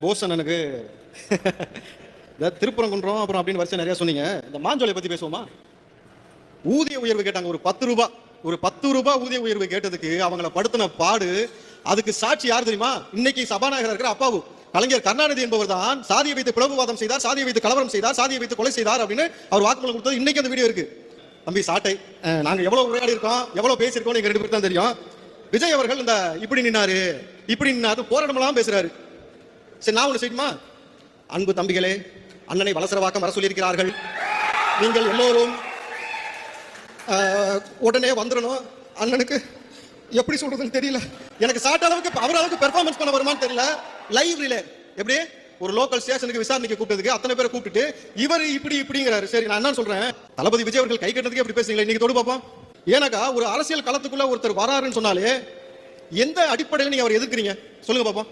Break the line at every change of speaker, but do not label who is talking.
போஸ் அண்ணனுக்கு திருப்பரங்குன்றம் அப்புறம் அப்படின்னு வரிசை நிறைய சொன்னீங்க. இந்த மாஞ்சோலை பத்தி பேசுவோமா? ஊதிய உயர்வு கேட்டாங்க. ஒரு 10 ரூபாய் ஊதிய உயர்வு கேட்டதுக்கு அவங்கள படுத்தின பாடு. அதுக்கு சாட்சி யார் தெரியுமா? இன்னைக்கு சபாநாயகர் இருக்கிற அப்பாவு கலைஞர் கருணாநிதி என்பவர் தான் சாதியை வைத்து பிளவுவாதம் செய்தார், சாதியை வைத்து கலவரம் செய்தார், சாதியை வைத்து கொலை செய்தார் அப்படின்னு அவர் வாக்குமூலம் கொடுத்தது. இன்னைக்கு அந்த வீடியோ இருக்கு. தம்பி சாட்டை, நாங்க எவ்வளவு உரையாடி இருக்கோம், எவ்வளவு பேசியிருக்கோம், நீங்க 2 பேருக்கு தான் தெரியும். விஜய் அவர்கள் இந்த இப்படி நின்னாரு போராட்டமெல்லாம் பேசுறாரு. சரி, நான் ஒண்ணு செய்யுமா? அன்பு தம்பிகளே, அண்ணனை வலசரவாக்கம் வர சொல்லியிருக்கிறார்கள். நீங்கள் எல்லோரும் உடனே வந்துடணும். அண்ணனுக்கு எப்படி சொல்றதுன்னு தெரியல. எனக்கு சாட்ட அளவுக்கு அவர் அளவுக்கு பெர்ஃபார்மன்ஸ் பண்ண வருமானு தெரியல. லைவ் ரிலே எப்படி ஒரு லோக்கல் ஸ்டேஷனுக்கு விசாரணைக்கு கூப்பிட்டதுக்கு அத்தனை பேரை கூப்பிட்டு இவர் இப்படிங்கிறாரு. சரி, நான் என்ன சொல்றேன், தளபதி விஜய் அவர்கள் கை கட்டுறதுக்கு எப்படி பேசுறீங்களா? இன்னைக்கு தொடு பார்ப்போம். ஏன்னாக்கா ஒரு அரசியல் களத்துக்குள்ள ஒருத்தர் வராருன்னு சொன்னாலே எந்த அடிப்படையில் நீங்க அவர் எதிர்க்கிறீங்க சொல்லுங்க பாப்போம்.